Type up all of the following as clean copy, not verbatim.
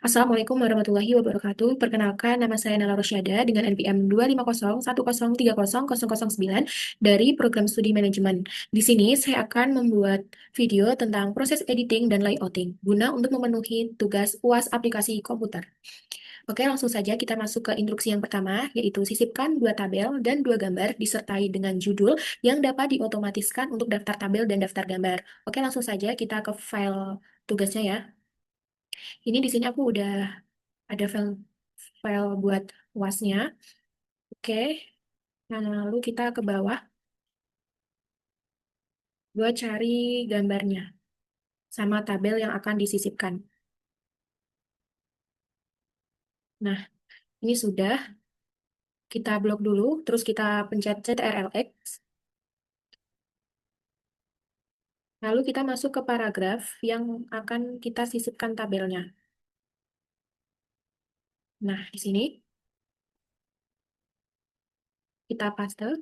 Assalamualaikum warahmatullahi wabarakatuh. Perkenalkan, nama saya Nala Rosyada dengan NPM 25010300009 dari Program Studi Manajemen. Di sini saya akan membuat video tentang proses editing dan layouting guna untuk memenuhi tugas UAS aplikasi komputer. Oke, langsung saja kita masuk ke instruksi yang pertama, yaitu sisipkan dua tabel dan dua gambar disertai dengan judul yang dapat diotomatiskan untuk daftar tabel dan daftar gambar. Oke, langsung saja kita ke file tugasnya ya. Ini di sini aku udah ada file buat UASnya. Oke, nah lalu kita ke bawah buat cari gambarnya sama tabel yang akan disisipkan. Nah, ini sudah kita blok dulu, terus kita pencet CTRL-X, lalu kita masuk ke paragraf yang akan kita sisipkan tabelnya. Nah, di sini kita paste.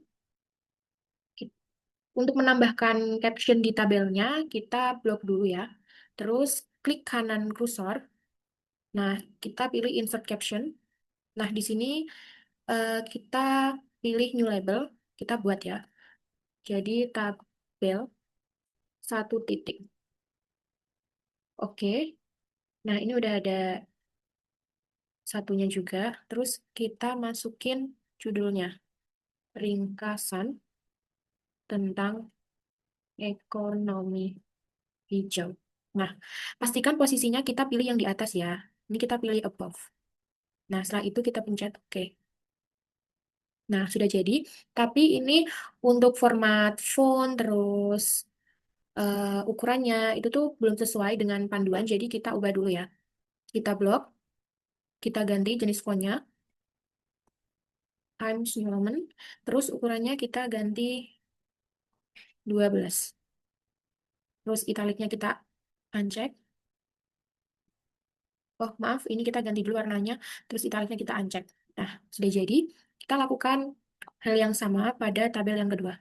Untuk menambahkan caption di tabelnya, kita blok dulu ya. Terus klik kanan kursor. Nah, kita pilih insert caption. Nah, di sini kita pilih new label, kita buat ya. Jadi tabel satu titik. Oke. Nah, ini udah ada satunya juga. Terus kita masukin judulnya. Ringkasan tentang ekonomi hijau. Nah, pastikan posisinya kita pilih yang di atas ya. Ini kita pilih above. Nah, setelah itu kita pencet OK. Nah, sudah jadi. Tapi ini untuk format font, terus ukurannya itu tuh belum sesuai dengan panduan, jadi kita ubah dulu ya. Kita blok, kita ganti jenis fontnya, Times New Roman, terus ukurannya kita ganti 12. Terus italiknya kita uncheck. Oh, maaf, ini kita ganti dulu warnanya, terus italiknya kita uncheck. Nah, sudah jadi. Kita lakukan hal yang sama pada tabel yang kedua.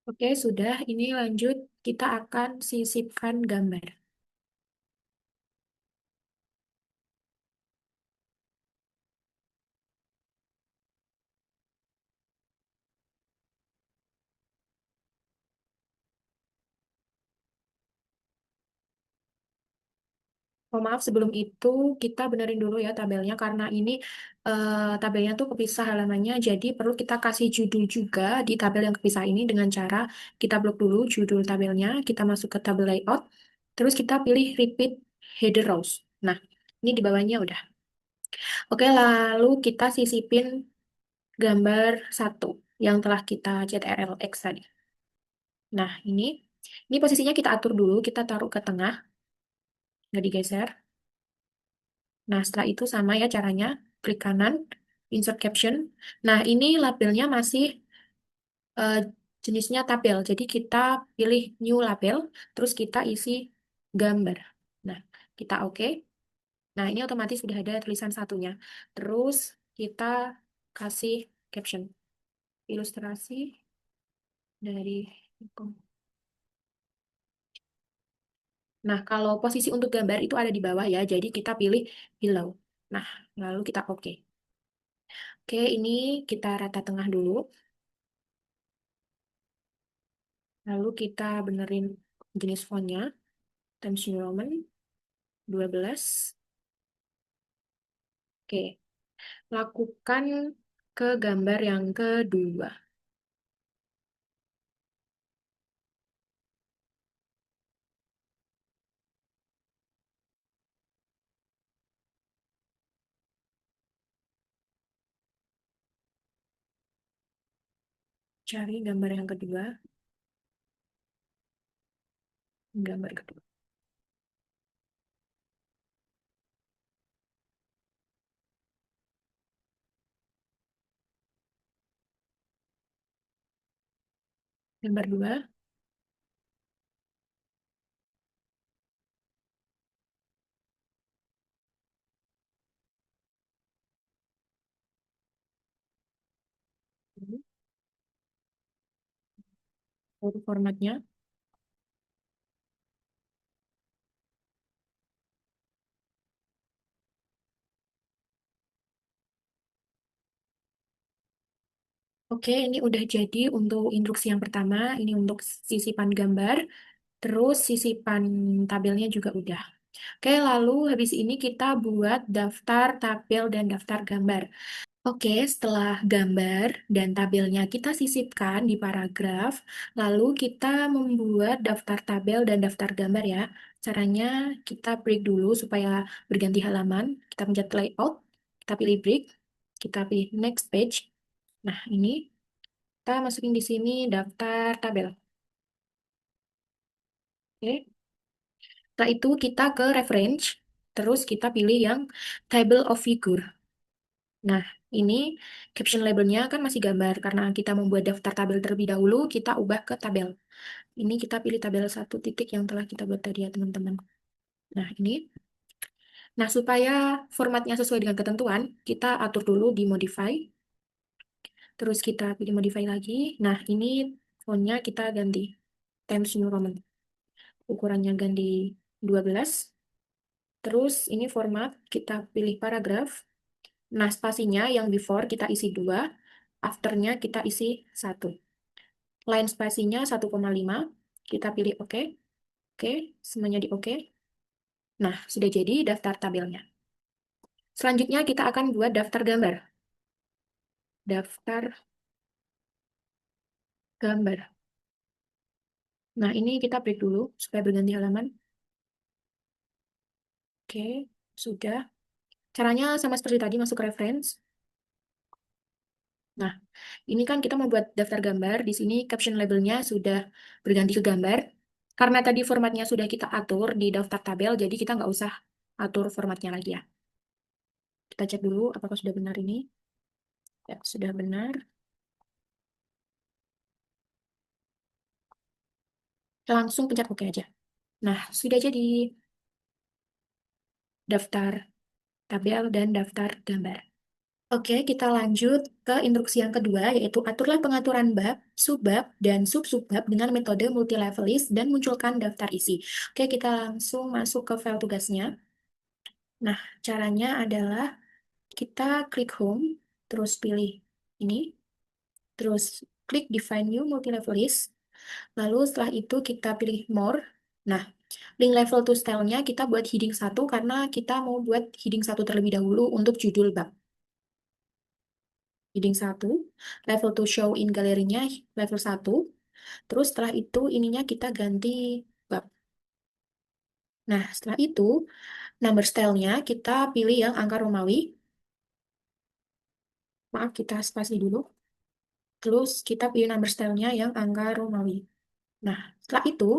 Oke, sudah. Ini lanjut. Kita akan sisipkan gambar. Oh, maaf, sebelum itu kita benerin dulu ya tabelnya karena ini tabelnya tuh kepisah halamannya, jadi perlu kita kasih judul juga di tabel yang kepisah ini dengan cara kita blok dulu judul tabelnya, kita masuk ke tabel layout, terus kita pilih repeat header rows. Nah, ini di bawahnya udah. Oke, lalu kita sisipin gambar satu yang telah kita CTRL-X tadi. Nah, ini posisinya kita atur dulu, kita taruh ke tengah, nggak digeser. Nah, setelah itu sama ya caranya. Klik kanan, insert caption. Nah, ini labelnya masih eh, jenisnya tabel. Jadi kita pilih new label, terus kita isi gambar. Nah, kita oke. Nah, ini otomatis sudah ada tulisan satunya. Terus kita kasih caption. Ilustrasi dari... Nah, kalau posisi untuk gambar itu ada di bawah ya, jadi kita pilih below. Nah, lalu kita oke. Oke, ini kita rata tengah dulu. Lalu kita benerin jenis fontnya, Times New Roman 12. Oke, lakukan ke gambar yang kedua. Cari gambar yang kedua, gambar kedua. Gambar dua. Baru formatnya. Oke, ini udah jadi untuk instruksi yang pertama. Ini untuk sisipan gambar. Terus sisipan tabelnya juga udah. Oke, lalu habis ini kita buat daftar tabel dan daftar gambar. Oke, setelah gambar dan tabelnya kita sisipkan di paragraf, lalu kita membuat daftar tabel dan daftar gambar ya. Caranya kita break dulu supaya berganti halaman. Kita pencet layout, kita pilih break, kita pilih next page. Nah, ini kita masukin di sini daftar tabel. Oke. Setelah itu kita ke reference, terus kita pilih yang table of figure. Nah, ini caption labelnya kan masih gambar. Karena kita membuat daftar tabel terlebih dahulu, kita ubah ke tabel. Ini kita pilih tabel satu titik yang telah kita buat tadi ya, teman-teman. Nah, ini. Nah, supaya formatnya sesuai dengan ketentuan, kita atur dulu di modify. Terus kita pilih modify lagi. Nah, ini fontnya kita ganti. Times New Roman. Ukurannya ganti 12. Terus ini format, kita pilih paragraf. Nah, spasinya yang before kita isi 2, afternya kita isi 1. Line spasinya 1,5, kita pilih OK. Oke, semuanya di OK. Nah, sudah jadi daftar tabelnya. Selanjutnya kita akan buat daftar gambar. Daftar gambar. Nah, ini kita break dulu supaya berganti halaman. Oke, sudah. Caranya sama seperti tadi, masuk reference. Nah, ini kan kita membuat daftar gambar. Di sini caption labelnya sudah berganti ke gambar. Karena tadi formatnya sudah kita atur di daftar tabel, jadi kita nggak usah atur formatnya lagi ya. Kita cek dulu apakah sudah benar ini. Ya, sudah benar. Kita langsung pencet OK aja. Nah, sudah jadi daftar tabel dan daftar gambar. Oke, kita lanjut ke instruksi yang kedua, yaitu aturlah pengaturan bab, subbab, dan sub-subbab dengan metode multilevel list dan munculkan daftar isi. Oke, kita langsung masuk ke file tugasnya. Nah, caranya adalah kita klik home, terus pilih ini, terus klik define new multilevel list, lalu setelah itu kita pilih more. Nah, link level to style-nya kita buat heading 1 karena kita mau buat heading 1 terlebih dahulu untuk judul bab. Heading 1, level to show in galerinya level 1, terus setelah itu ininya kita ganti bab. Nah, setelah itu number style-nya kita pilih yang angka Romawi. Maaf, kita spasi dulu. Terus kita pilih number style-nya yang angka Romawi. Nah, setelah itu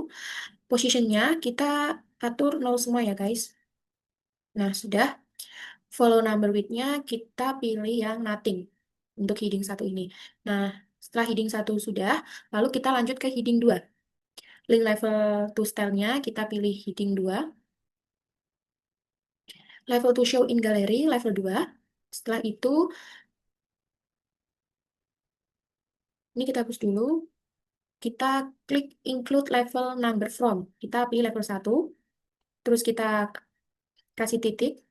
position-nya kita atur 0 semua ya guys. Nah, sudah. Follow number width-nya kita pilih yang nothing untuk heading 1 ini. Nah, setelah heading 1 sudah, lalu kita lanjut ke heading 2. Link level to style-nya kita pilih heading 2. Level to show in gallery level 2. Setelah itu, ini kita hapus dulu. Kita klik include level number from. Kita pilih level 1. Terus kita kasih titik.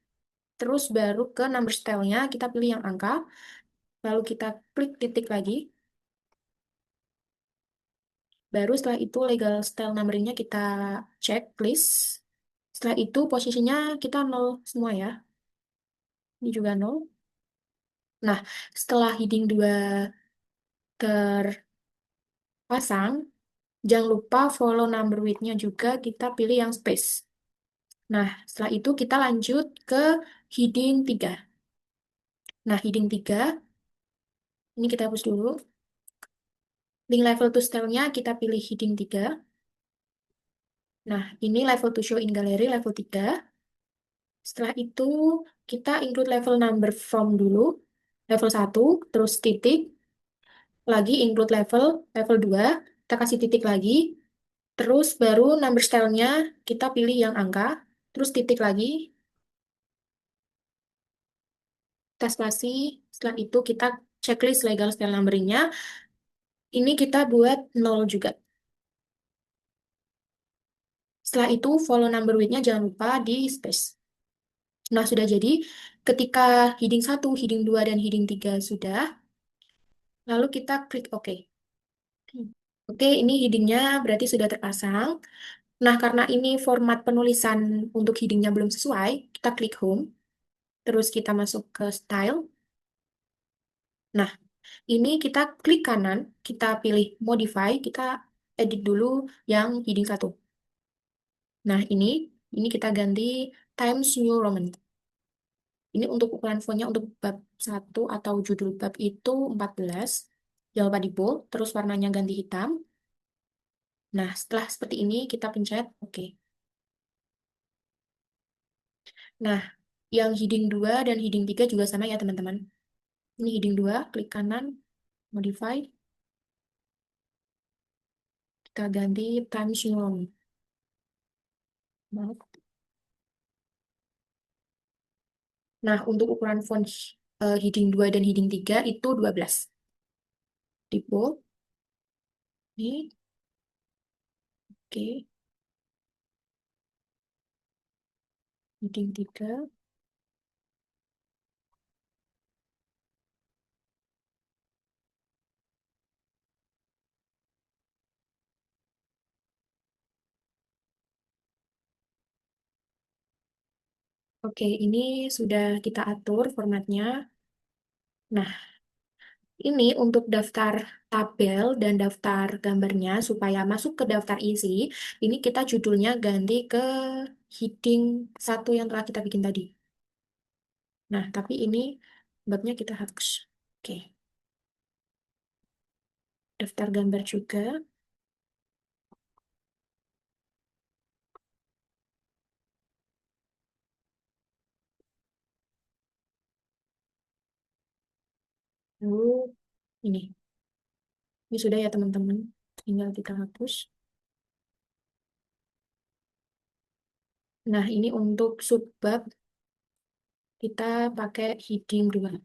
Terus baru ke number style-nya kita pilih yang angka. Lalu kita klik titik lagi. Baru setelah itu legal style numberingnya kita cek list. Setelah itu posisinya kita nol semua ya. Ini juga nol. Nah, setelah heading 2 terpasang, jangan lupa follow number width-nya juga kita pilih yang space. Nah, setelah itu kita lanjut ke heading 3. Nah, heading 3, ini kita hapus dulu. Link level to style-nya kita pilih heading 3. Nah, ini level to show in gallery level 3. Setelah itu, kita include level number from dulu. Level 1, terus titik. Lagi include level, level 2. Kita kasih titik lagi. Terus baru number style-nya kita pilih yang angka. Terus titik lagi, kita spasi. Setelah itu kita checklist legal style numbering-nya. Ini kita buat 0 juga. Setelah itu follow number width-nya jangan lupa di space. Nah, sudah jadi ketika heading 1, heading 2, dan heading 3 sudah, lalu kita klik OK. Oke, ini headingnya berarti sudah terpasang. Nah, karena ini format penulisan untuk headingnya belum sesuai, kita klik Home. Terus kita masuk ke Style. Nah, ini kita klik kanan, kita pilih Modify, kita edit dulu yang heading 1. Nah, ini kita ganti Times New Roman. Ini untuk ukuran fontnya untuk bab 1 atau judul bab itu 14. Jangan lupa di bold, terus warnanya ganti hitam. Nah, setelah seperti ini kita pencet OK. Nah, yang heading 2 dan heading 3 juga sama ya teman-teman. Ini heading 2, klik kanan, modify, kita ganti Times New Roman. Maaf. Nah, untuk ukuran font heading 2 dan heading 3 itu 12. Di bold, ini, oke, heading 3. Oke, ini sudah kita atur formatnya. Nah, ini untuk daftar tabel dan daftar gambarnya supaya masuk ke daftar isi, ini kita judulnya ganti ke heading 1 yang telah kita bikin tadi. Nah, tapi ini babnya kita hapus. Oke, daftar gambar juga. Lalu ini. Ini sudah ya teman-teman. Tinggal kita hapus. Nah, ini untuk subbab kita pakai heading 2.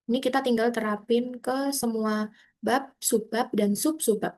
Ini kita tinggal terapin ke semua bab, subbab, dan sub-subbab.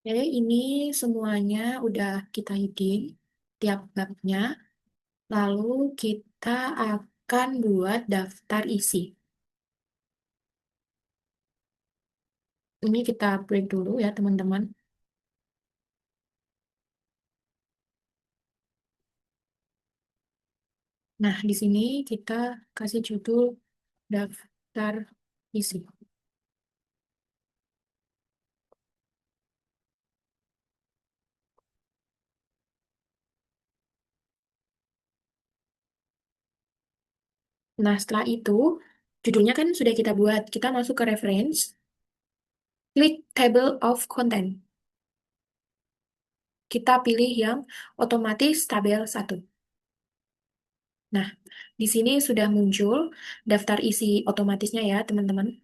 Oke, ini semuanya udah kita heading tiap babnya. Lalu kita akan buat daftar isi. Ini kita break dulu ya, teman-teman. Nah, di sini kita kasih judul daftar isi. Nah, setelah itu, judulnya kan sudah kita buat. Kita masuk ke reference, klik table of content. Kita pilih yang otomatis tabel 1. Nah, di sini sudah muncul daftar isi otomatisnya ya, teman-teman.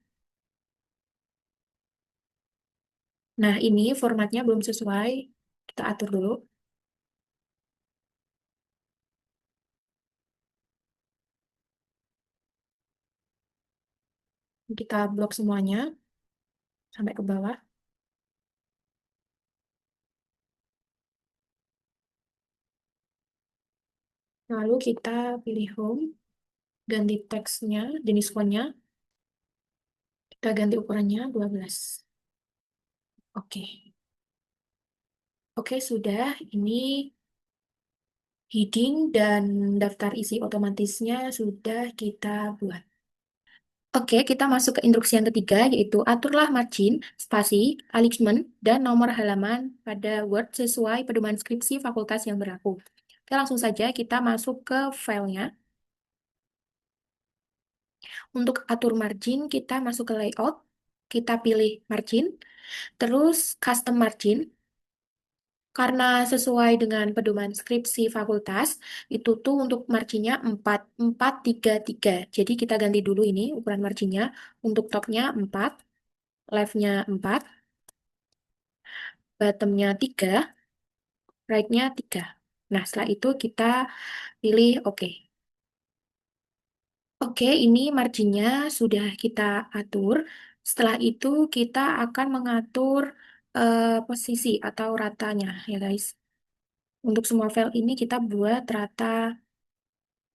Nah, ini formatnya belum sesuai. Kita atur dulu. Kita blok semuanya sampai ke bawah. Lalu kita pilih home, ganti teksnya, jenis fontnya, kita ganti ukurannya 12. Oke. Oke, sudah. Ini heading dan daftar isi otomatisnya sudah kita buat. Oke, kita masuk ke instruksi yang ketiga, yaitu aturlah margin, spasi, alignment, dan nomor halaman pada Word sesuai pedoman skripsi fakultas yang berlaku. Oke, langsung saja kita masuk ke filenya. Untuk atur margin, kita masuk ke layout, kita pilih margin, terus custom margin. Karena sesuai dengan pedoman skripsi fakultas, itu tuh untuk marginnya 4, 4, 3, 3. Jadi kita ganti dulu ini ukuran marginnya. Untuk topnya 4, leftnya 4, bottomnya 3, rightnya 3. Nah, setelah itu kita pilih OK. Oke, ini marginnya sudah kita atur. Setelah itu kita akan mengatur posisi atau ratanya ya guys. Untuk semua file ini kita buat rata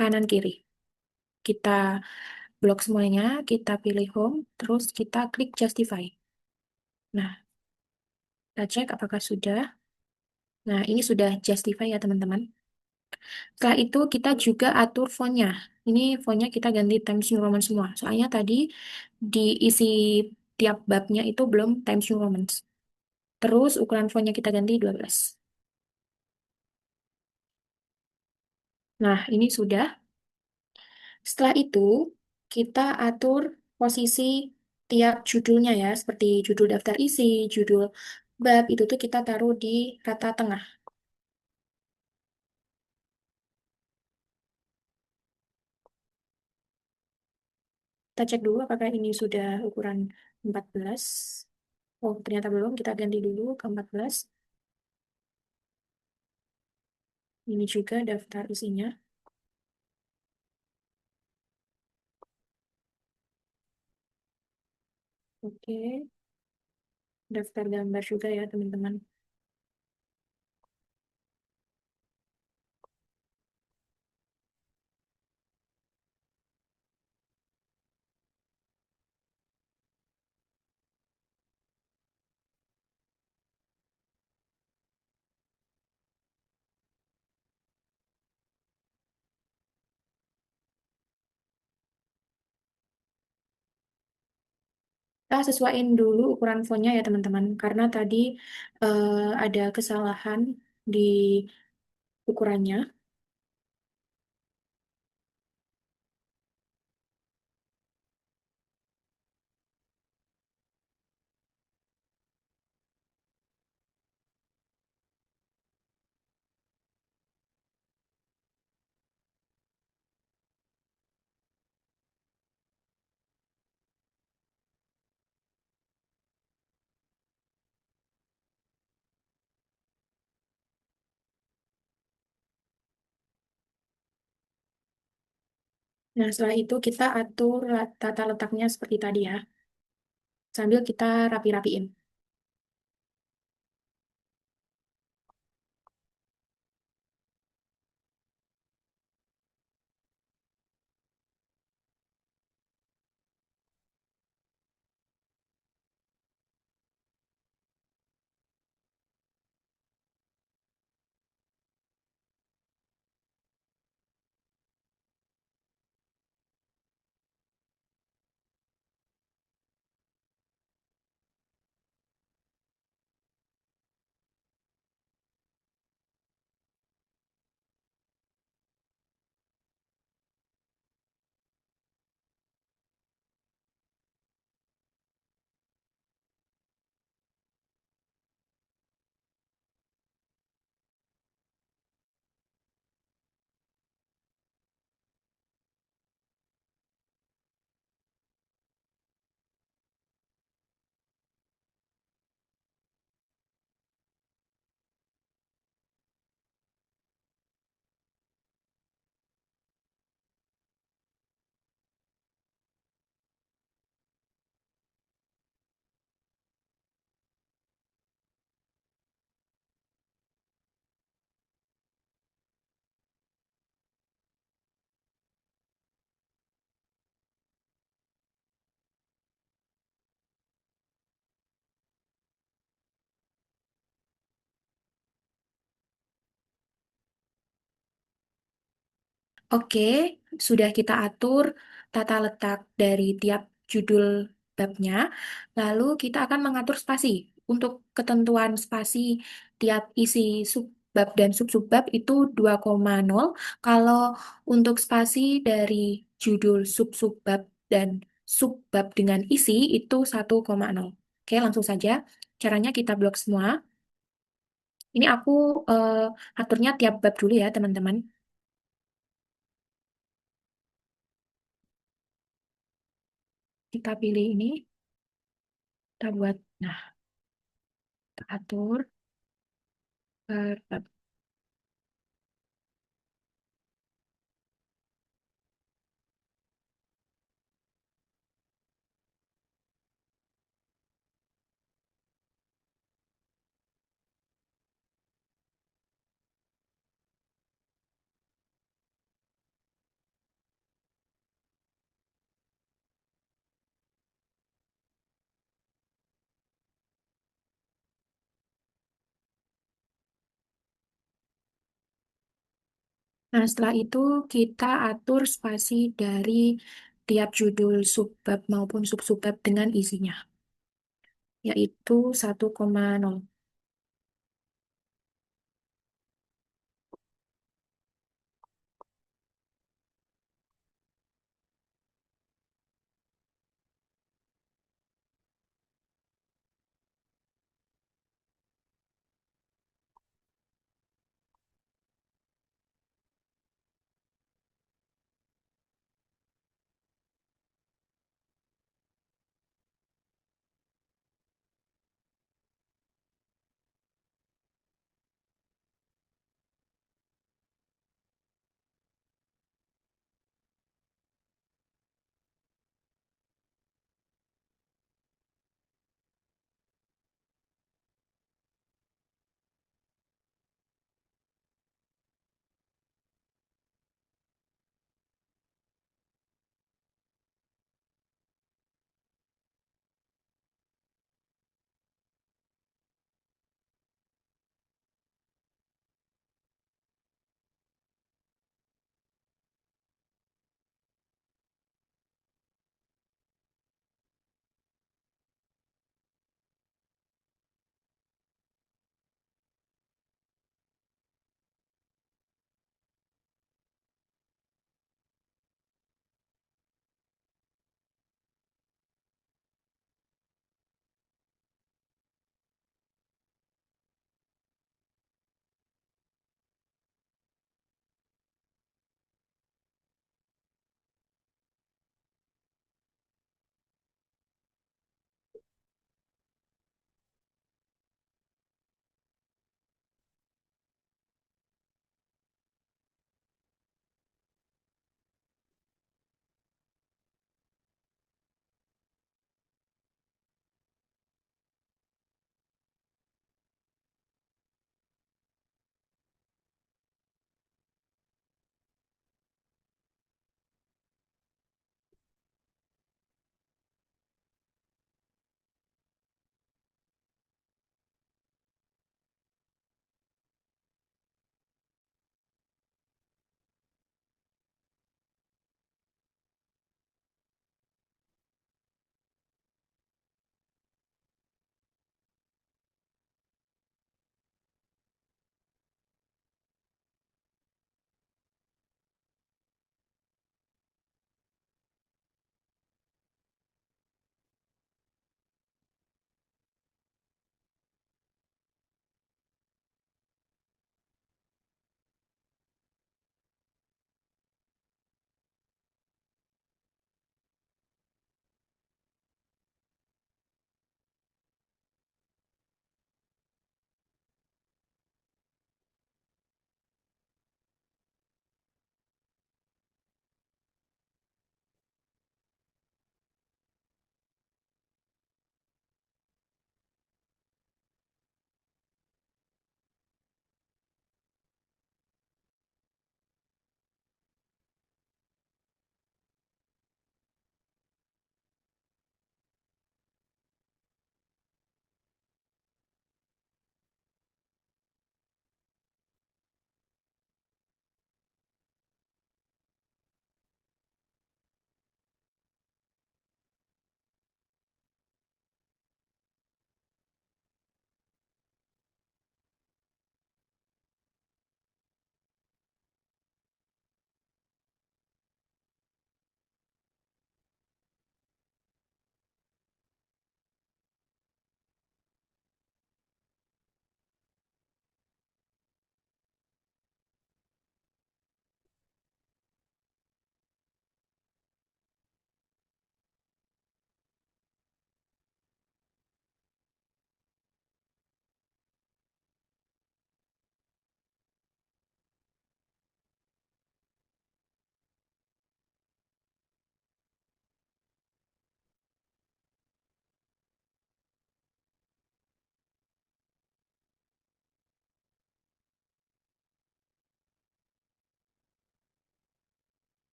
kanan kiri. Kita blok semuanya, kita pilih home, terus kita klik justify. Nah, kita cek apakah sudah. Nah, ini sudah justify ya teman-teman. Setelah itu kita juga atur fontnya. Ini fontnya kita ganti Times New Roman semua. Soalnya tadi diisi tiap babnya itu belum Times New Roman. Terus ukuran fontnya kita ganti 12. Nah, ini sudah. Setelah itu, kita atur posisi tiap judulnya ya, seperti judul daftar isi, judul bab, itu tuh kita taruh di rata tengah. Kita cek dulu apakah ini sudah ukuran 14. Oh, ternyata belum. Kita ganti dulu ke 14. Ini juga daftar isinya. Oke, daftar gambar juga ya, teman-teman. Kita sesuaiin dulu ukuran fontnya ya, teman-teman. Karena tadi ada kesalahan di ukurannya. Nah, setelah itu kita atur tata letaknya seperti tadi ya. Sambil kita rapi-rapiin. Oke, sudah kita atur tata letak dari tiap judul babnya. Lalu kita akan mengatur spasi. Untuk ketentuan spasi tiap isi subbab dan sub-subbab itu 2,0. Kalau untuk spasi dari judul sub-subbab dan subbab dengan isi itu 1,0. Oke, langsung saja. Caranya kita blok semua. Ini aku aturnya tiap bab dulu ya, teman-teman. Kita pilih ini, kita buat, nah, kita atur per bab. Nah, setelah itu kita atur spasi dari tiap judul subbab maupun sub-subbab dengan isinya, yaitu 1,0.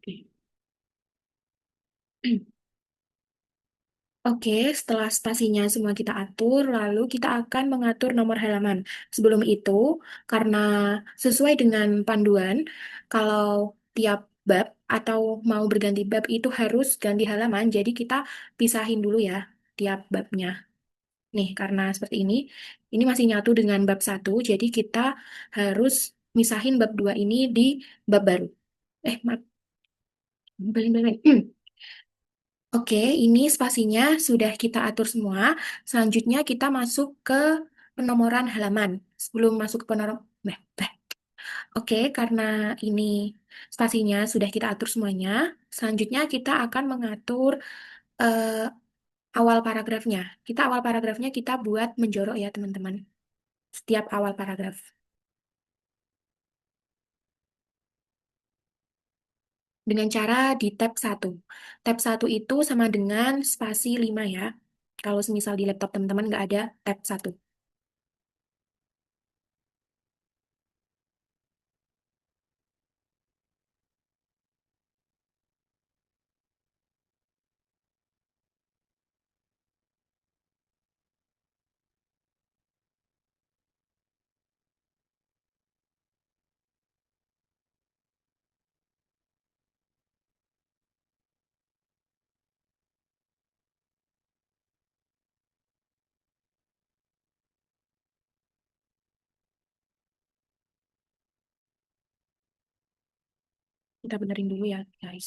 Oke. Oke, setelah spasinya semua kita atur, lalu kita akan mengatur nomor halaman. Sebelum itu, karena sesuai dengan panduan, kalau tiap bab atau mau berganti bab itu harus ganti halaman, jadi kita pisahin dulu ya tiap babnya. Nih, karena seperti ini masih nyatu dengan bab satu, jadi kita harus misahin bab 2 ini di bab baru. Maaf, balik. Oke, ini spasinya sudah kita atur semua. Selanjutnya kita masuk ke penomoran halaman. Sebelum masuk ke penomoran, Oke, karena ini spasinya sudah kita atur semuanya. Selanjutnya kita akan mengatur eh, awal paragrafnya. Awal paragrafnya kita buat menjorok ya teman-teman. Setiap awal paragraf. Dengan cara di tab satu. Tab satu itu sama dengan spasi 5 ya. Kalau semisal di laptop teman-teman nggak ada tab satu. Kita benerin dulu ya, guys.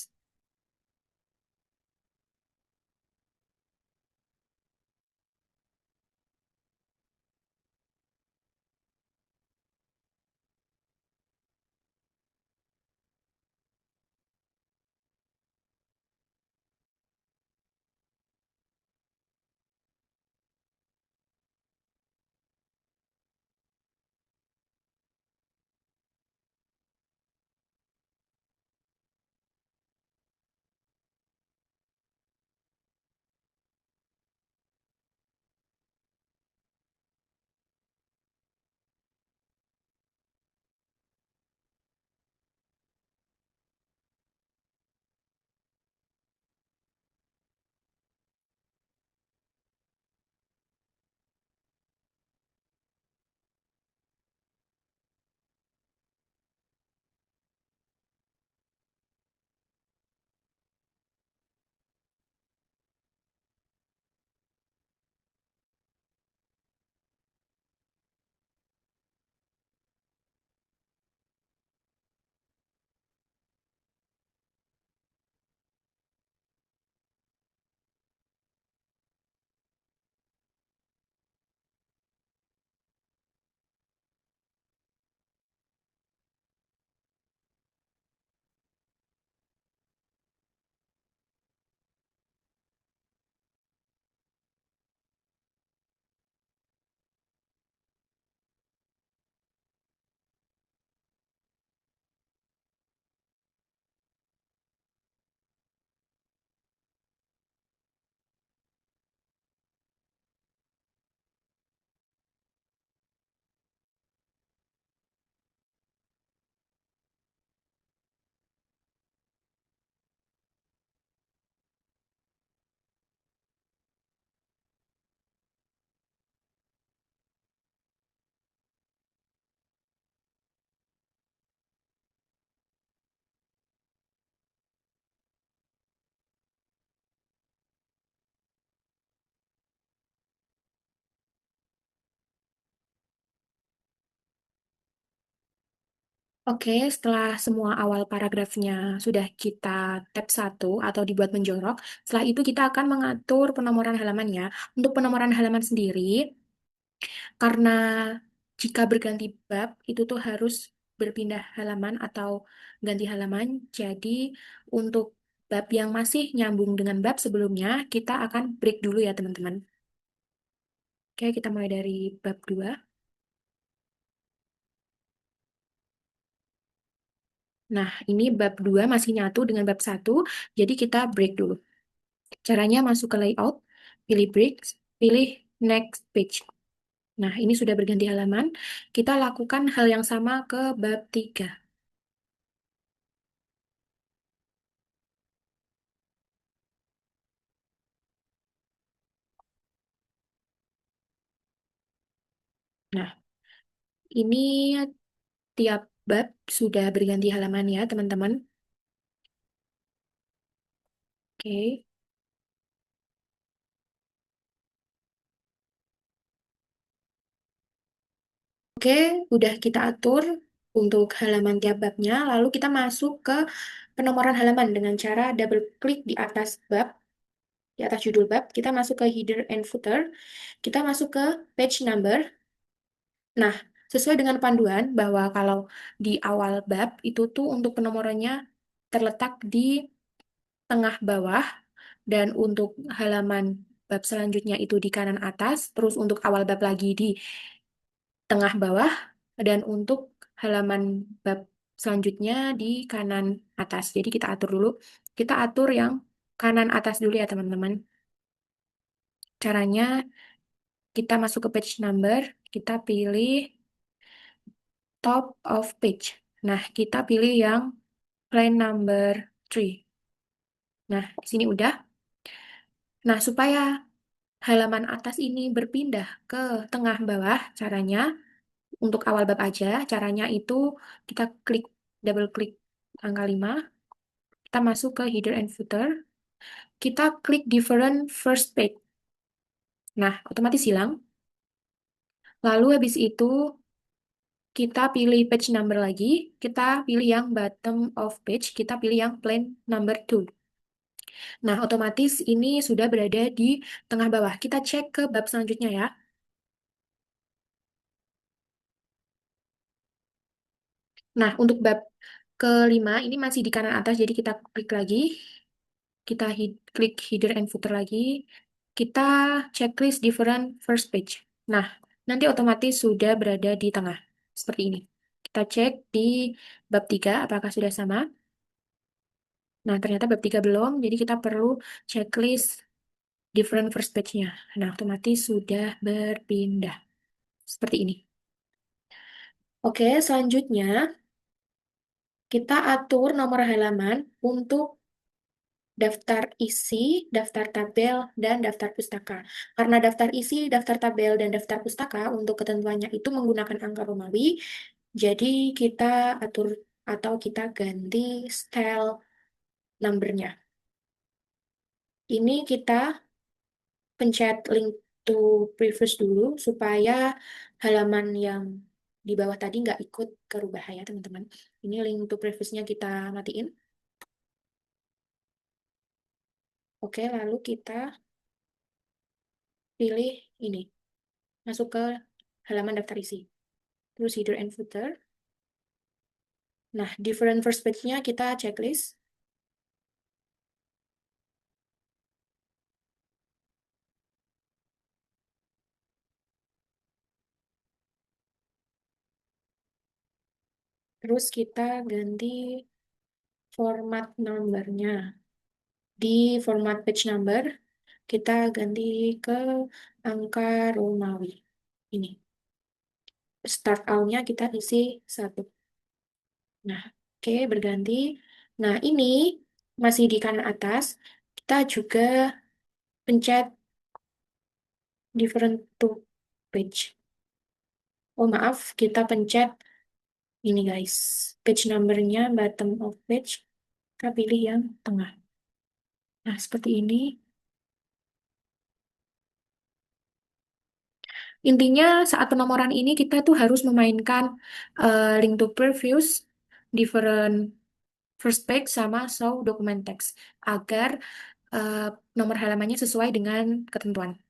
Oke, setelah semua awal paragrafnya sudah kita tab satu atau dibuat menjorok, setelah itu kita akan mengatur penomoran halaman ya. Untuk penomoran halaman sendiri, karena jika berganti bab, itu tuh harus berpindah halaman atau ganti halaman. Jadi untuk bab yang masih nyambung dengan bab sebelumnya, kita akan break dulu ya teman-teman. Oke, kita mulai dari bab 2. Nah, ini bab 2 masih nyatu dengan bab satu, jadi kita break dulu. Caranya masuk ke layout, pilih break, pilih next page. Nah, ini sudah berganti halaman. Kita lakukan hal yang sama ke bab 3. Nah, ini tiap bab sudah berganti halaman ya, teman-teman. Oke. Oke, udah kita atur untuk halaman tiap babnya. Lalu kita masuk ke penomoran halaman dengan cara double klik di atas bab, di atas judul bab. Kita masuk ke header and footer. Kita masuk ke page number. Nah, sesuai dengan panduan bahwa kalau di awal bab itu tuh untuk penomorannya terletak di tengah bawah dan untuk halaman bab selanjutnya itu di kanan atas, terus untuk awal bab lagi di tengah bawah dan untuk halaman bab selanjutnya di kanan atas. Jadi kita atur dulu. Kita atur yang kanan atas dulu ya teman-teman. Caranya kita masuk ke page number, kita pilih top of page. Nah, kita pilih yang line number 3. Nah, di sini udah. Nah, supaya halaman atas ini berpindah ke tengah bawah, caranya untuk awal bab aja, caranya itu kita klik double klik angka 5, kita masuk ke header and footer, kita klik different first page. Nah, otomatis hilang. Lalu habis itu kita pilih page number lagi, kita pilih yang bottom of page, kita pilih yang plain number 2. Nah, otomatis ini sudah berada di tengah bawah. Kita cek ke bab selanjutnya ya. Nah, untuk bab kelima ini masih di kanan atas, jadi kita klik lagi. Kita klik header and footer lagi. Kita checklist different first page. Nah, nanti otomatis sudah berada di tengah. Seperti ini. Kita cek di bab 3 apakah sudah sama. Nah, ternyata bab 3 belum, jadi kita perlu checklist different first page-nya. Nah, otomatis sudah berpindah. Seperti ini. Oke, selanjutnya kita atur nomor halaman untuk daftar isi, daftar tabel, dan daftar pustaka. Karena daftar isi, daftar tabel, dan daftar pustaka untuk ketentuannya itu menggunakan angka Romawi, jadi kita atur atau kita ganti style numbernya. Ini kita pencet link to previous dulu supaya halaman yang di bawah tadi nggak ikut kerubah ya teman-teman. Ini link to previousnya kita matiin. Oke, lalu kita pilih ini, masuk ke halaman daftar isi. Terus header and footer. Nah, different first page-nya kita checklist. Terus kita ganti format number-nya. Di format page number, kita ganti ke angka Romawi. Ini. Start out-nya kita isi 1. Nah, oke, berganti. Nah, ini masih di kanan atas. Kita juga pencet different to page. Oh, maaf, kita pencet ini guys. Page number-nya bottom of page. Kita pilih yang tengah. Nah, seperti ini. Intinya saat penomoran ini kita tuh harus memainkan link to previews, different first page, sama show document text agar eh, nomor halamannya sesuai dengan ketentuan.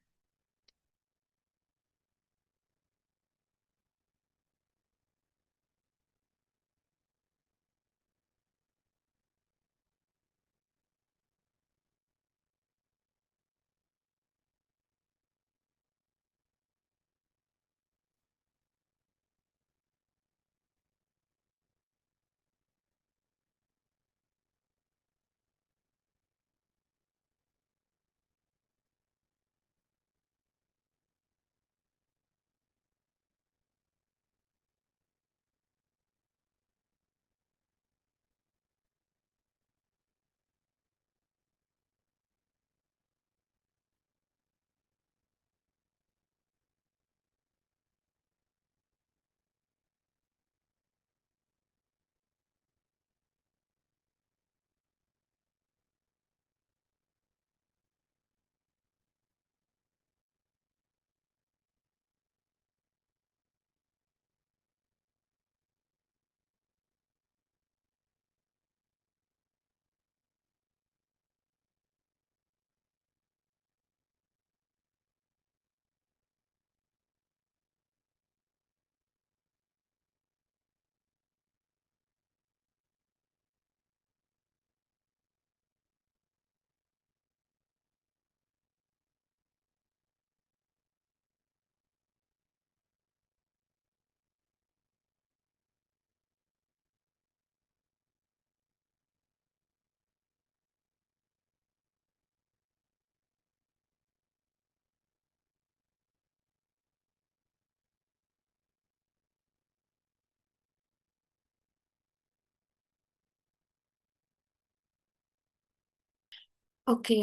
Oke,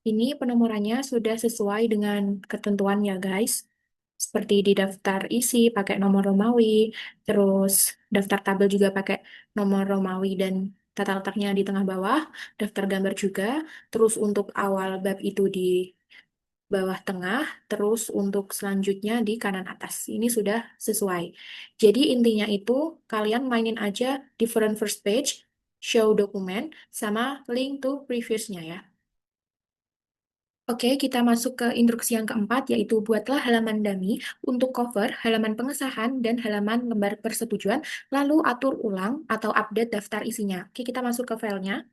ini penomorannya sudah sesuai dengan ketentuan ya guys. Seperti di daftar isi pakai nomor Romawi, terus daftar tabel juga pakai nomor Romawi dan tata letaknya di tengah bawah, daftar gambar juga, terus untuk awal bab itu di bawah tengah, terus untuk selanjutnya di kanan atas. Ini sudah sesuai. Jadi intinya itu kalian mainin aja different first page, show dokumen, sama link to previousnya ya. Oke, kita masuk ke instruksi yang keempat, yaitu buatlah halaman dummy untuk cover, halaman pengesahan, dan halaman lembar persetujuan, lalu atur ulang atau update daftar isinya. Oke, kita masuk ke filenya.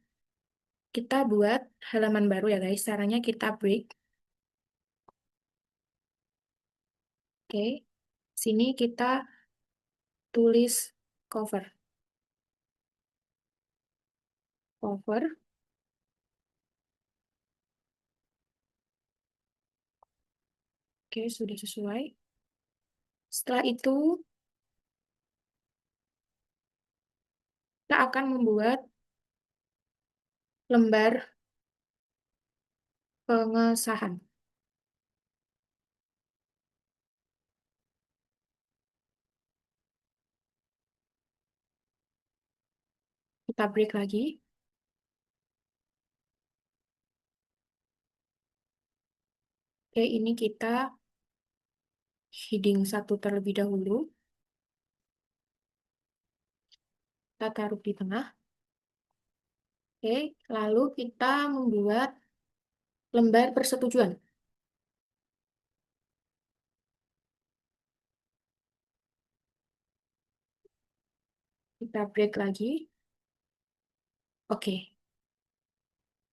Kita buat halaman baru ya guys. Caranya kita break. Oke, sini kita tulis cover. Cover, oke, sudah sesuai. Setelah itu, kita akan membuat lembar pengesahan. Kita break lagi. Oke, ini kita heading satu terlebih dahulu. Kita taruh di tengah. Oke, lalu kita membuat lembar persetujuan. Kita break lagi. Oke,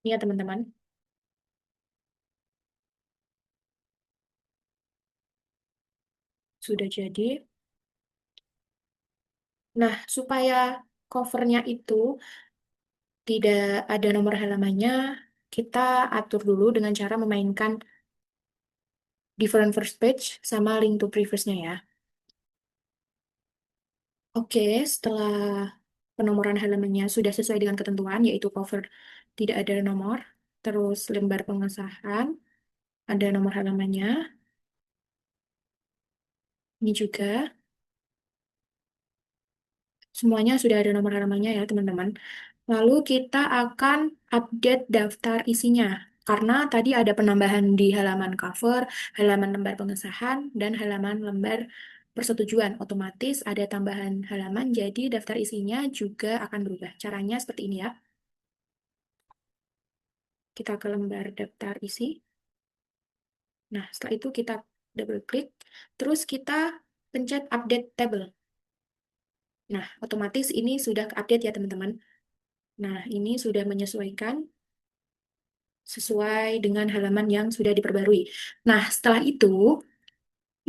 ini ya teman-teman. Sudah jadi. Nah, supaya covernya itu tidak ada nomor halamannya, kita atur dulu dengan cara memainkan different first page sama link to previousnya ya. Oke, setelah penomoran halamannya sudah sesuai dengan ketentuan, yaitu cover tidak ada nomor, terus lembar pengesahan, ada nomor halamannya, ini juga. Semuanya sudah ada nomor halamannya ya, teman-teman. Lalu kita akan update daftar isinya. Karena tadi ada penambahan di halaman cover, halaman lembar pengesahan, dan halaman lembar persetujuan. Otomatis ada tambahan halaman, jadi daftar isinya juga akan berubah. Caranya seperti ini ya. Kita ke lembar daftar isi. Nah, setelah itu kita double klik. Terus kita pencet update table. Nah, otomatis ini sudah update ya, teman-teman. Nah, ini sudah menyesuaikan sesuai dengan halaman yang sudah diperbarui. Nah, setelah itu,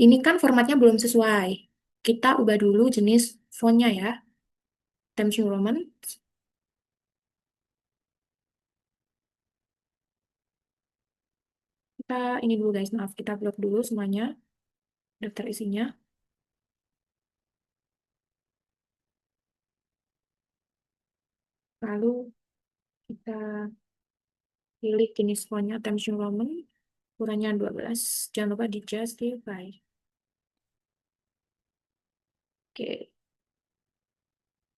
ini kan formatnya belum sesuai. Kita ubah dulu jenis fontnya ya. Times New Roman. Kita ini dulu guys, maaf. Kita blok dulu semuanya, daftar isinya. Lalu kita pilih jenis fontnya Times New Roman. Ukurannya 12. Jangan lupa di justify. Oke.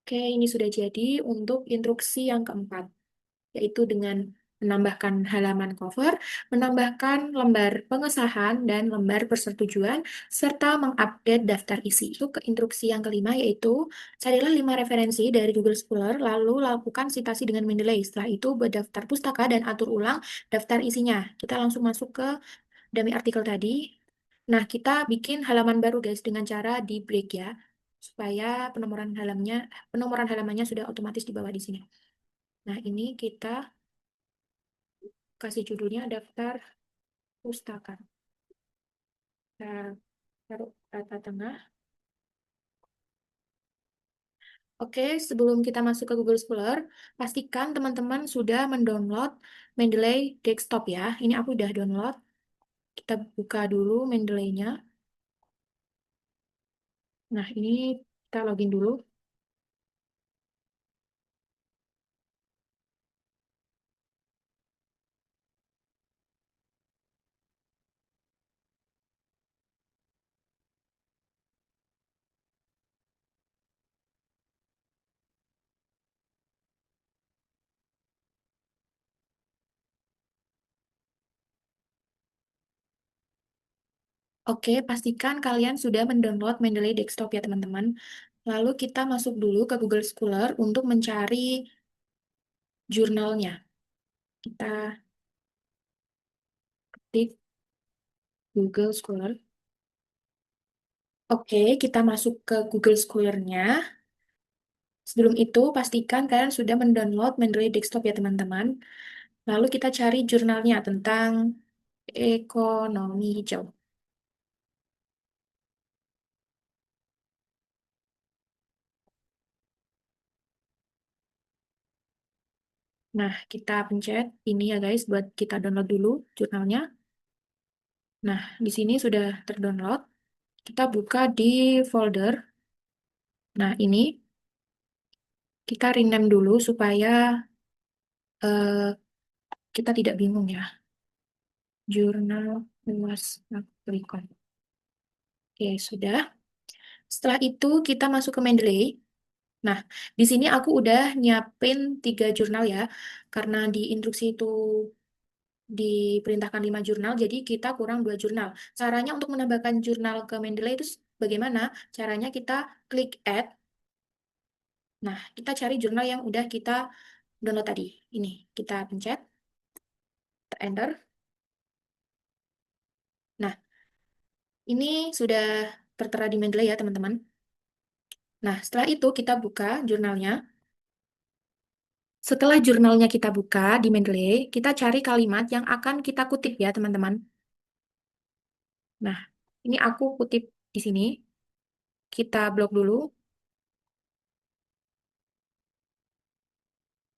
Oke, ini sudah jadi untuk instruksi yang keempat, yaitu dengan menambahkan halaman cover, menambahkan lembar pengesahan dan lembar persetujuan, serta mengupdate daftar isi. Itu ke instruksi yang kelima, yaitu carilah 5 referensi dari Google Scholar, lalu lakukan citasi dengan Mendeley. Setelah itu, buat daftar pustaka dan atur ulang daftar isinya. Kita langsung masuk ke dummy artikel tadi. Nah, kita bikin halaman baru guys dengan cara di break ya, supaya penomoran halamannya sudah otomatis di bawah di sini. Nah, ini kita kasih judulnya daftar pustaka. Kita taruh rata tengah. Oke, sebelum kita masuk ke Google Scholar, pastikan teman-teman sudah mendownload Mendeley Desktop ya. Ini aku udah download. Kita buka dulu Mendeley-nya. Nah, ini kita login dulu. Oke, pastikan kalian sudah mendownload Mendeley Desktop ya teman-teman. Lalu kita masuk dulu ke Google Scholar untuk mencari jurnalnya. Kita ketik Google Scholar. Oke, kita masuk ke Google Scholar-nya. Sebelum itu, pastikan kalian sudah mendownload Mendeley Desktop ya teman-teman. Lalu kita cari jurnalnya tentang ekonomi hijau. Nah, kita pencet ini ya guys, buat kita download dulu jurnalnya. Nah, di sini sudah terdownload. Kita buka di folder. Nah, ini kita rename dulu supaya eh, kita tidak bingung ya. Jurnal Luas Agrikol. Oke, sudah. Setelah itu kita masuk ke Mendeley. Nah, di sini aku udah nyiapin 3 jurnal ya, karena di instruksi itu diperintahkan 5 jurnal, jadi kita kurang 2 jurnal. Caranya untuk menambahkan jurnal ke Mendeley itu bagaimana? Caranya kita klik Add. Nah, kita cari jurnal yang udah kita download tadi. Ini, kita pencet, kita Enter. Nah, ini sudah tertera di Mendeley ya, teman-teman. Nah, setelah itu kita buka jurnalnya. Setelah jurnalnya kita buka di Mendeley, kita cari kalimat yang akan kita kutip ya, teman-teman. Nah, ini aku kutip di sini. Kita blok dulu.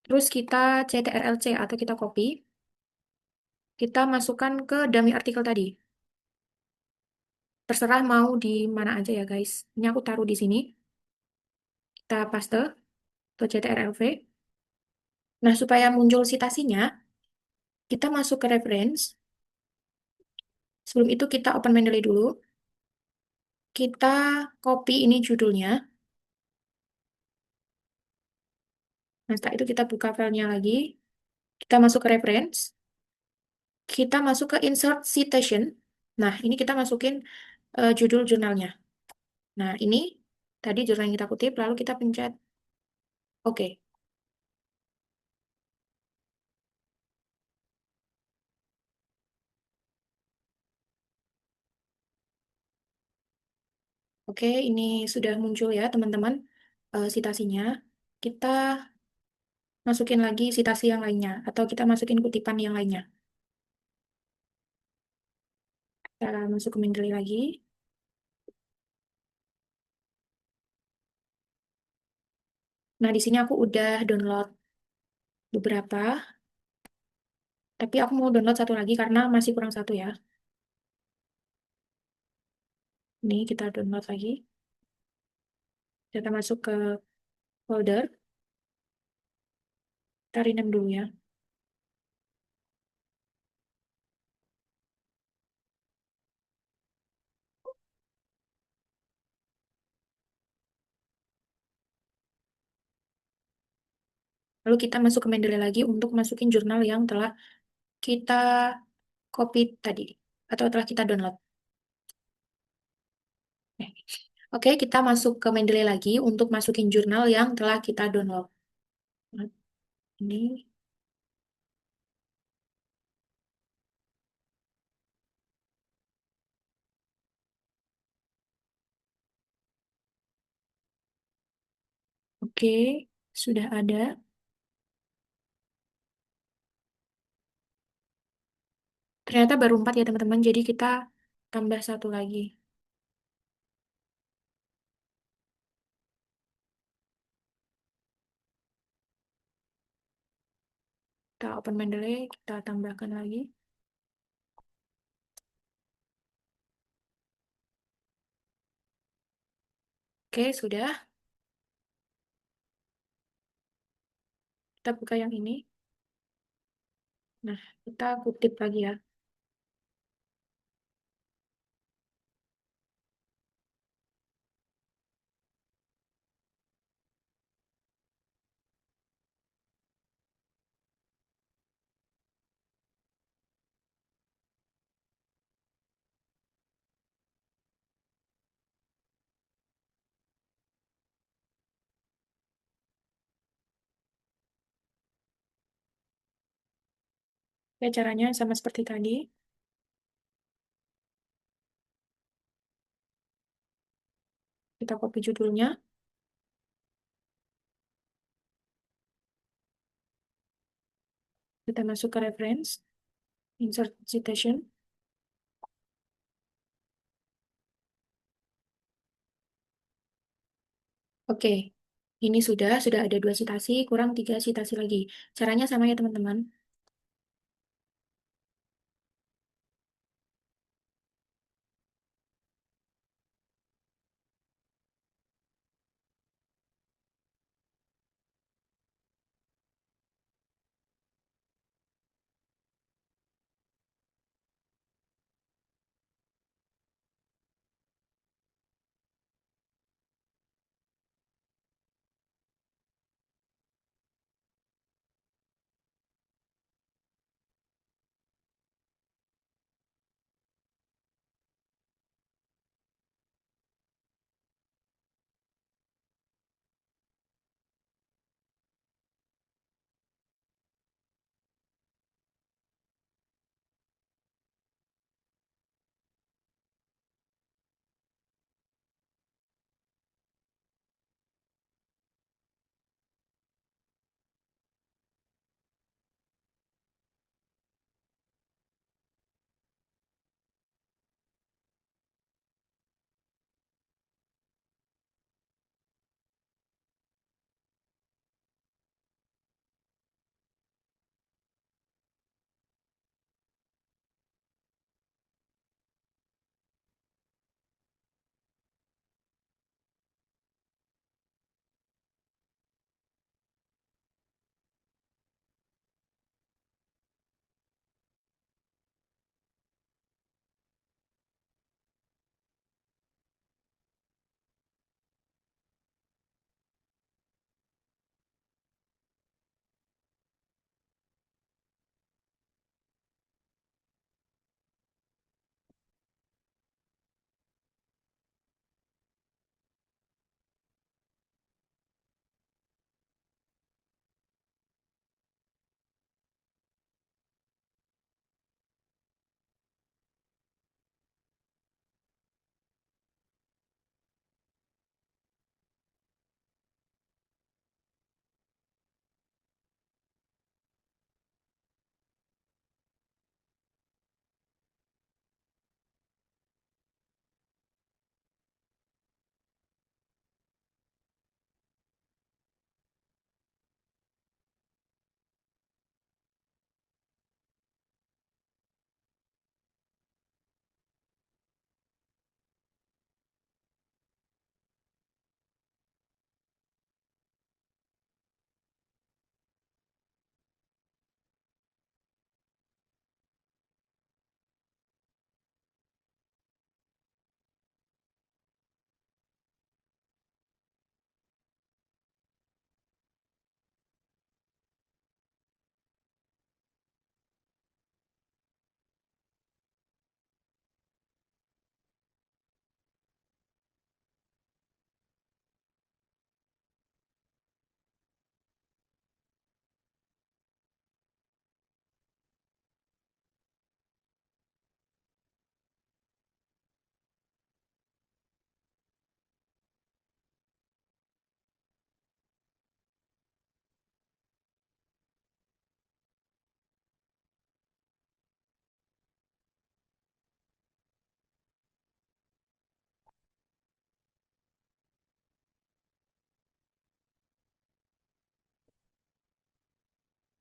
Terus kita CTRL-C atau kita copy. Kita masukkan ke dummy artikel tadi. Terserah mau di mana aja ya, guys. Ini aku taruh di sini. Kita paste atau CTRL-V. Nah, supaya muncul citasinya, kita masuk ke reference. Sebelum itu kita open Mendeley dulu. Kita copy ini judulnya. Nah, setelah itu kita buka filenya lagi. Kita masuk ke reference. Kita masuk ke insert citation. Nah, ini kita masukin judul jurnalnya. Nah, ini tadi jurnal yang kita kutip, lalu kita pencet OK. Oke, ini sudah muncul ya, teman-teman, citasinya. Kita masukin lagi citasi yang lainnya, atau kita masukin kutipan yang lainnya. Kita masuk ke Mendeley lagi. Nah, di sini aku udah download beberapa, tapi aku mau download satu lagi karena masih kurang satu ya. Ini kita download lagi. Kita masuk ke folder. Kita rename dulu ya. Lalu kita masuk ke Mendeley lagi untuk masukin jurnal yang telah kita copy tadi, atau telah kita download. Oke, kita masuk ke Mendeley lagi untuk masukin jurnal yang telah kita download. Nah, ini, oke, sudah ada. Ternyata baru 4 ya teman-teman, jadi kita tambah satu lagi. Kita open Mendeley, kita tambahkan lagi. Oke, sudah. Kita buka yang ini. Nah, kita kutip lagi ya. Ya, caranya sama seperti tadi. Kita copy judulnya, kita masuk ke reference, insert citation. Oke, ini sudah ada dua citasi, kurang tiga citasi lagi. Caranya sama ya teman-teman.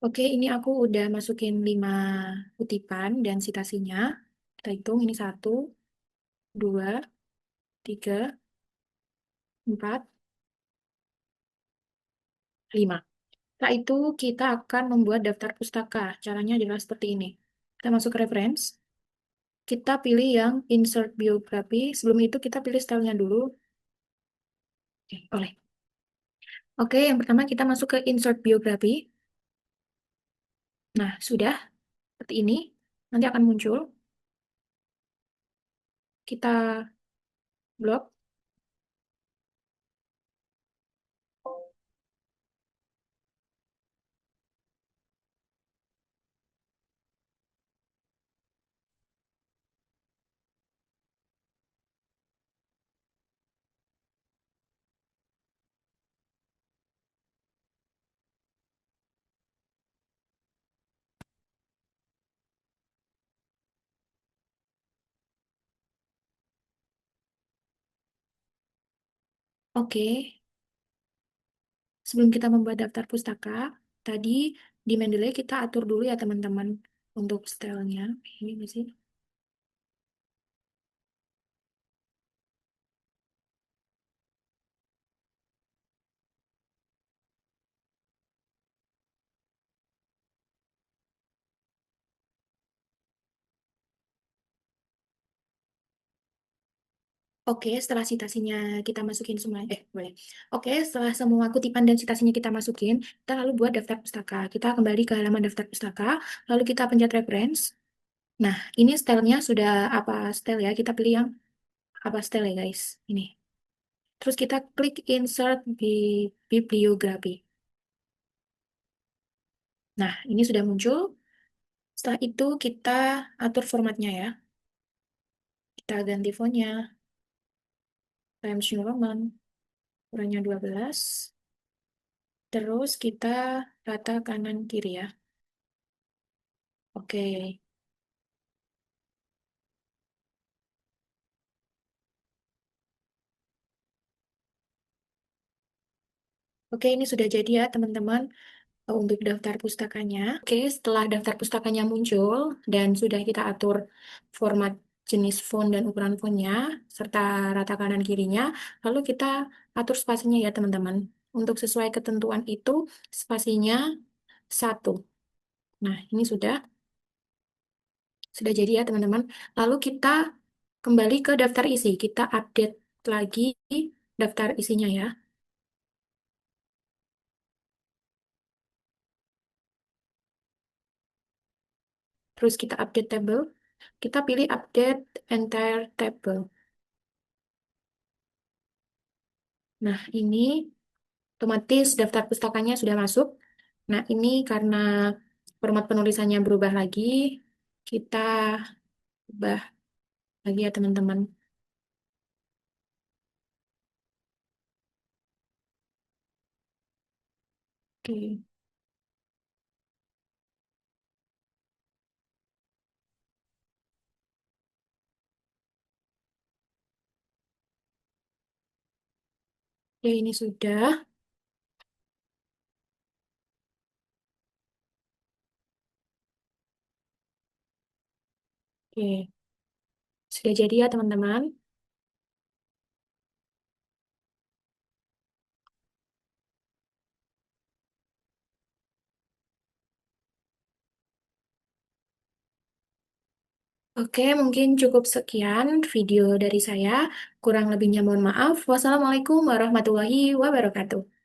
Oke, ini aku udah masukin 5 kutipan dan citasinya. Kita hitung ini satu, dua, tiga, empat, lima. Setelah itu kita akan membuat daftar pustaka. Caranya adalah seperti ini. Kita masuk ke reference, kita pilih yang insert biografi. Sebelum itu kita pilih stylenya dulu. Oke, boleh. Oke, yang pertama kita masuk ke insert biografi. Nah, sudah seperti ini. Nanti akan muncul. Kita blok. Oke, sebelum kita membuat daftar pustaka, tadi di Mendeley kita atur dulu ya teman-teman untuk stylenya. Ini nggak sih? Oke, setelah citasinya kita masukin semua, boleh. Oke, setelah semua kutipan dan citasinya kita masukin, kita lalu buat daftar pustaka. Kita kembali ke halaman daftar pustaka, lalu kita pencet reference. Nah, ini stylenya sudah apa style ya? Kita pilih yang apa style ya guys? Ini. Terus kita klik insert bibliografi. Nah, ini sudah muncul. Setelah itu kita atur formatnya ya. Kita ganti fontnya, Times New Roman, ukurannya 12. Terus kita rata kanan kiri ya. Oke. Oke, ini sudah jadi ya teman-teman untuk daftar pustakanya. Oke, setelah daftar pustakanya muncul dan sudah kita atur format jenis font dan ukuran fontnya serta rata kanan kirinya, lalu kita atur spasinya ya teman-teman. Untuk sesuai ketentuan itu spasinya 1. Nah, ini sudah jadi ya teman-teman. Lalu kita kembali ke daftar isi. Kita update lagi daftar isinya ya. Terus kita update table. Kita pilih update entire table. Nah, ini otomatis daftar pustakanya sudah masuk. Nah, ini karena format penulisannya berubah lagi, kita ubah lagi ya teman-teman. Oke. Oke, ini sudah. Oke, sudah jadi ya teman-teman. Oke, mungkin cukup sekian video dari saya. Kurang lebihnya mohon maaf. Wassalamualaikum warahmatullahi wabarakatuh.